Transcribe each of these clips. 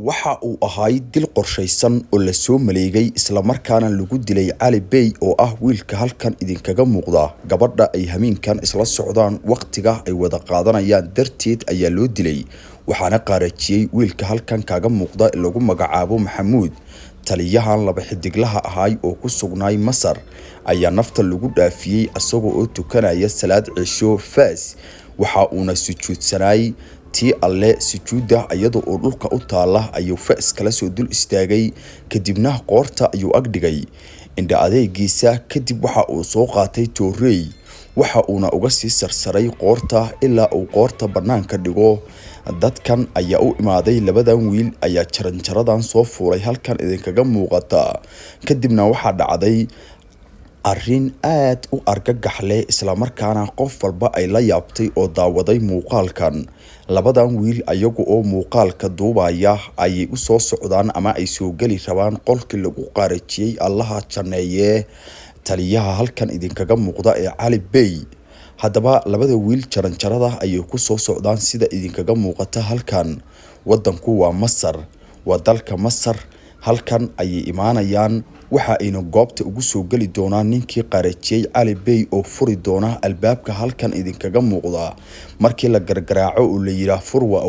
waxa uu ahay dil qorshaysan oo la soo maleegay isla markaana lagu dilay Cali Bey oo ah wiilka halkan idinkaga muuqda gabadha ay hamiinkan isla socdaan waqtiga ay wada qaadanayaan darteed ayaa loo dilay waxaana qaarajiyay wiilka halkan kaaga muuqda lagu magacaabo Maxamuud taliyahan laba xidiglaha ahay oo ku sugnay Masar ayaa nafta lagu dhaafiyay asagoo oo tukanaya salaad cisho faas waxa uuna sujuudsanay tii alle sujuuda iyadoo oo dhulka u taala ayuu faas kala soo dul istaagay kadibna qoorta ayuu agdhigay inda adeegiisa kadib waxa uu soo qaatay toorey waxa uuna uga sii sarsaray qoorta ilaa uu qoorta banaanka dhigo dadkan ayaa u imaaday labadan wiil ayaa jaranjaradan soo fuulay halkan idinkaga muuqata kadibna waxa dhacday arrin aad u argagax leh isla markaana qof walba ay la yaabtay oo daawaday muuqaalkan labadan wiil ayagu oo muuqaalka duubaya ay u soo socdaan ama ay soo gali rabaan qolkii lagu qaarajiyay allaha janeeye taliyaha halkan idinkaga muuqda ee Cali Bey hadaba labada wiil jaranjarada ayay ku soo socdaan sida idinkaga muuqata halkan wadanku waa Masar waa dalka Masar halkan ay imaanayaan waxa ayna goobta ugu soo gali doonaan ninkii qaarajiyay Cali Bey oo furi doona albaabka halkan idinkaga muuqda markii la gargaraaco oo la yiraahdo fur waa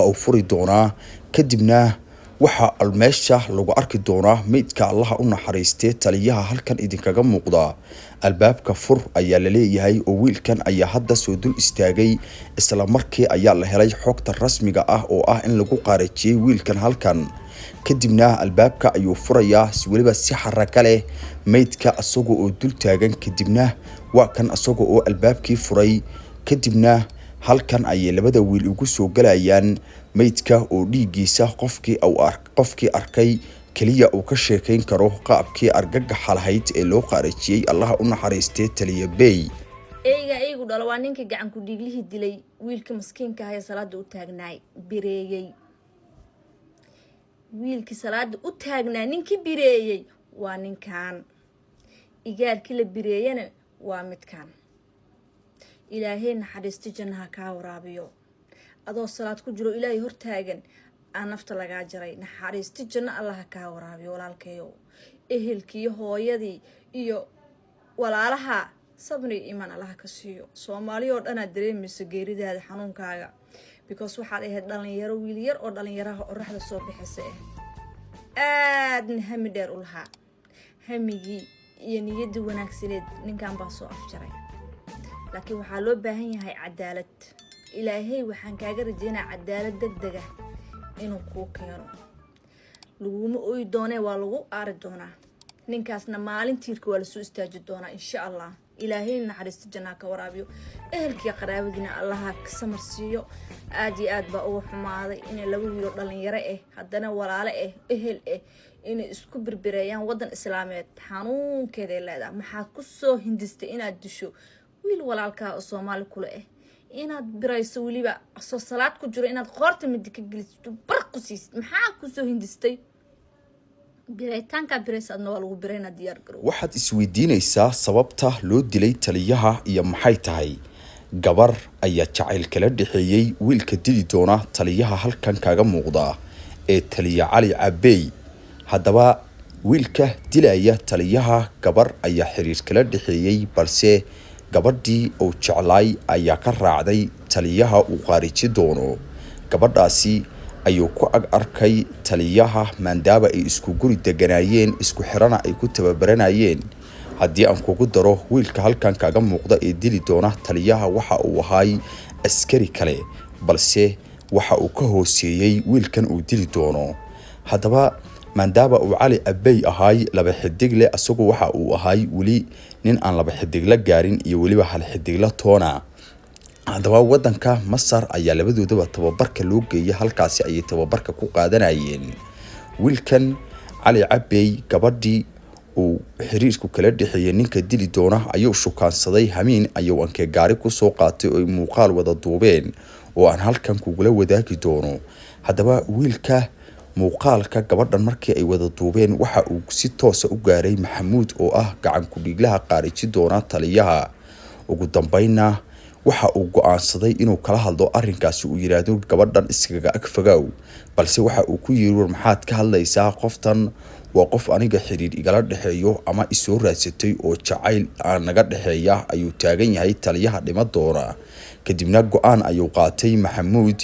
uu furi doona kadibna waxa almeesha lagu arki doona meedka Allah u naxariistay taliyaha halkan idinkaga muuqda albaabka fur ayaa la leeyahay oo wiilkan ayaa hadda soo dul istaagay isla markii ayaa la helay xogta rasmiga ah oo ah in lagu qaarajiyay wiilkan halkan kadibna albaabka ayuu furayaa waliba si xaraka leh meedka asagoo oo dul taagan kadibna waa kan asagoo oo albaabkii furay kadibna halkan ay labada wiil ugu soo galayaan meedka oo dhiigiisa qofkii arkay kaliya uu ka sheekayn karo qaabkii argagax lahayd ee loo qaarajiyay Allah u naxariistay taliya Bey eeygu dhalo waa ninkii gacan ku dhiiglihii dilay wiilka miskiinka ah ee salaada u taagnaay bireeyay wiilkii salaada u taagnaa ninkii bireeyay waa ninkan igaalkii la bireeyana waa midkan ilaahay naxariisto jannaha ka waraabiyo adoo salaad ku jiro ilaahay hor taagan aan nafta laga jaray naxariisto janna Allah ka waraabiyo walaalkayo ehelkii hooyadii iyo walaalaha sabri iman Allah ka siiyo Soomaaliyo dhan dareemayso geeridaada xanuunkaaga because waxaad ahayd dhalinyaro wiil yar oo dhalinyaraha oraxda soo bixisay aadna hami dheer u lahaa hamigii iyo niyadda wanaagsaneed ninkan baa soo afjaray laakiin waxa loo baahan yahay cadaalad ilaahay waxaan kaaga rajeynaa cadaalad degdeg ah inuu ku keeno laguma ooy doonee waa lagu aari doonaa ninkaasna maalintiirka waa la soo istaaji doonaa insha Allah ilaahay naxariisto janna ka waraabiyo ehelkii qaraabadina Allah ka samarsiiyo aad iyo aad baa ugu xumaaday in laba wiil oo dhalinyaro ah haddana walaalo ah ehel ah inay isku birbireeyaan wadan islaameed xanuunkeeda leedahay maxaa ku soo hindistay inaad disho wiil walaalka oo Soomaali kula ah inaad birayso waliba soo salaad ku jiro inaad qoorta mid ka geliso barqsiis maxaa ku soo hindistay biraytanka biraysadna waa lagu birayna diyaar garow waxaad isweydiinaysaa sababta loo dilay taliyaha iyo maxay tahay gabar ayaa jacayl kala dhaxeeyay wiilka dili doona taliyaha halkan kaaga muuqda ee taliya Cali Bey hadaba wiilka dilaya taliyaha gabar ayaa xiriir kala dhaxeeyay balse gabadhii oo jeclay ayaa ka raacday taliyaha uu qaariji doono gabadhaasi ayuu ku arkay taliyaha maandaaba ay isku guri deganaayeen isku xirana ay ku tababaranayeen haddii aan kugu daro wiilka halkan kaaga muuqda ee dili doona taliyaha waxa uu ahay askari kale balse waxa uu ka hooseeyay wiilkan uu dili doono hadaba maandaaba uu Cali Bey ahay laba xidig leh asagoo waxa uu ahay wali nin aan laba xidig la gaarin iyo waliba hal xidig la toona hadaba wadanka Masar ayaa labadoodaba tababarka loo geeyay halkaasi ay tababarka ku qaadanayeen wiilkan Cali Bey gabadhii uu xiriirku kala dhaxeeyay ninka dili doona ayuu shukaansaday hamiin ayuu anke gaari ku soo qaatay oo muuqaal wada duubeen oo aan halkan kugula wadaagi doono hadaba wiilka muuqaalka gabadhan markii ay wada duubeen waxa uu si toos ah u gaaray Maxamuud oo ah gacan ku dhiglaha qaariji doona taliyaha ugu dambayna waxa uu go'aansaday inuu kala hadlo arrinkaasi uu yiraahdo gabadhan iskaga ag fogaaw balse waxa uu ku yiri war maxaad ka hadlaysaa qoftan waa qof aniga xiriir igala dhaxeeyo ama isoo raadsatay oo jacayl aan naga dhaxeeya ayuu taagan yahay taliyaha dhima doona kadibna go'aan ayuu qaatay Maxamuud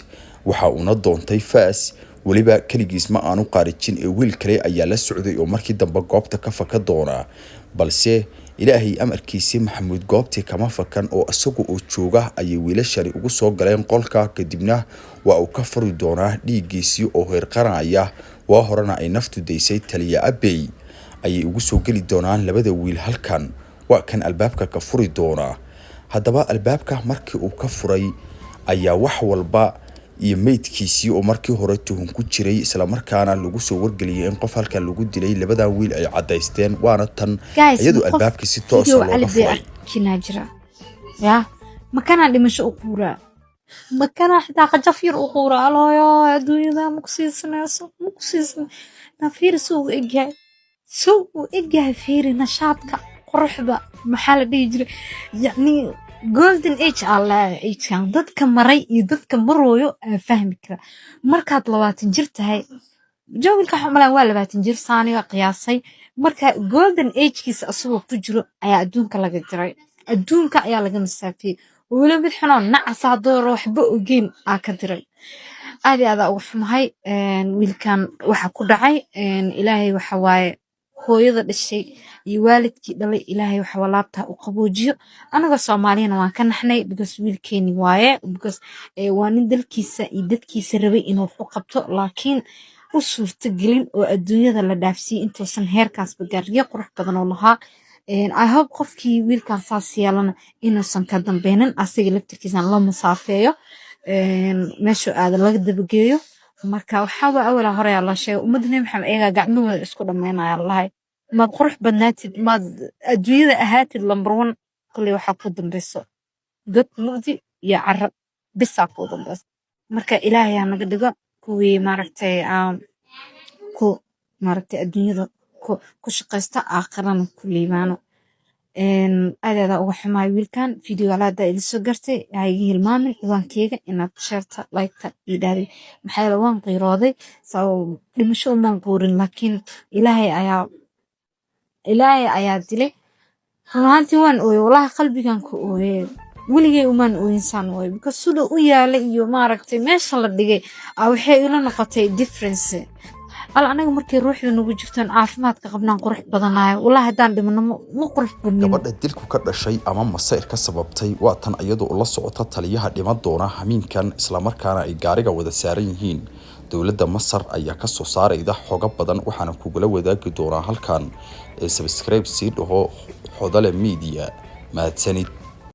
waxa uu doontay Faas waliba kaligiis ma aanu qaarijin ee wiil kale ayaa la socday oo markii dambe goobta ka faka doona balse ilaahay amarkiisa Maxamuud goobtii kama fakan oo asagu oo jooga ayay wiilashani ugu soo galeen qolka kadibna waa uu ka furi doonaa dhiigiisii oo heer qaranaya waa horena ay naftu deysay taliya Abey ayay ugu soo gali doonaan labada wiil halkan waa kan albaabka ka furi doona haddaba albaabka markii uu ka furay ayaa wax walba iyo meydkiisii oo markii hore tuhun ku jiray isla markaana lagu soo wargeliyay in qof halkan lagu dilay labada wiil ay cadaysteen waana tan iyadu albaabka si toos ah looga furay kinajira ya makana dhimasho u quura makana xitaa qajafir u quura alooyo adduunyada muqsiisnaaso na fiirso eegay soo eegay fiiri nashaadka quruxda maxaa la dhihi jiray yani golden age alla age kan dadka maray iyo dadka marooyo fahmi kara markaad 20 jir tahay joogilka xamalan waa 20 jir saaniga qiyaasay marka golden age kiisa asoo ku jiro ayaa adduunka laga jiray adduunka ayaa laga masaafiyay wala mid xanoon nacasa door waxba ogeyn ka diray aad ugu xumahay wiilkan waxa ku dhacay ilaahay waxa waaye hooyada dhashay iyo waalidkii dhalay ilaahay waxa walaabta u qaboojiyo anaga Soomaaliyeena waan ka naxnay because wiilkeeni waaye because waa nin dalkiisa iyo dadkiisa rabay inuu u qabto laakiin u suurta gelin oo adduunyada la dhaafsiyo intuusan heerkaas gaariyo qurux badan oo lahaa I hope qofkii wiilkan saas yeelana inuusan ka dambeenin asiga laftirkiisa la masaafeeyo meesha aad laga dabageeyo marka waxa waa awal hore la sheegay ummadna maxay eega gacmahooda isku dhameynaya Allah ma qurux badnaatid ma adduunyada ahaatid number 1 kulli waxa ku dambayso dad mugdi iyo carab bisa ku dambayso marka ilaahay naga dhigo kuwii maaragtay adduunyada ku shaqeysta aakhirana ku liibaano aad ugu xumaay wiilkan video alaada ila soo gartay ay hilmaamin ciwaankeyga inaad sharta like-ta idaaday maxay la waan qeyrooday soo dhimasho ma quurin laakiin ilaahay ayaa dilay runtii waan ooyay wallahi qalbigan ku ooyay weligay umaan ooyinsan way because sida u yaalay iyo maaragtay meesha la dhigay waxay ila noqotay difference anaga markii ruuxda nagu jirtaan caafimaadka qabnaan qurux badanaay wallahi hadaan dhimano ma qurux badnin gabadha dilku ka dhashay ama masayr ka sababtay waa tan iyadoo la socota taliyaha dhima doona hamiinkan isla markaana ay gaariga wada saaran yihiin dawladda Masar ayaa ka soo saarayda xogo badan waxaana kugula wadaagi doonaa halkan subscribe si dhaho Xodale Media mahadsanid